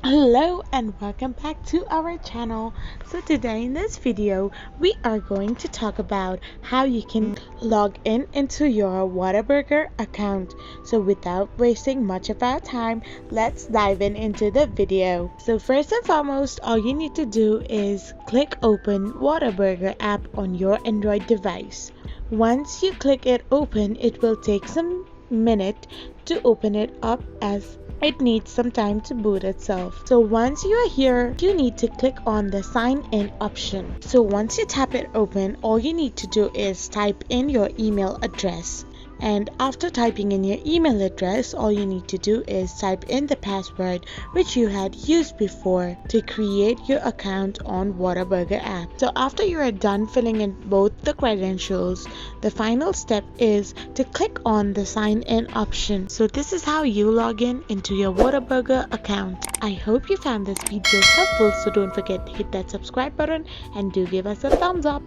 Hello and welcome back to our channel. So today in this video we are going to talk about how you can log in into your Whataburger account. So without wasting much of our time, let's dive into the video. So first and foremost, all you need to do is click open Whataburger app on your Android device. Once you click it open, it will take some minute to open it up as it needs some time to boot itself. So once you are here, you need to click on the sign in option. So once you tap it open, all you need to do is type in your email address. And after typing in your email address, all you need to do is type in the password which you had used before to create your account on Whataburger app. So after you are done filling in both the credentials, the final step is to click on the sign in option. So this is how you log in into your Whataburger account. I hope you found this video helpful, so don't forget to hit that subscribe button and do give us a thumbs up.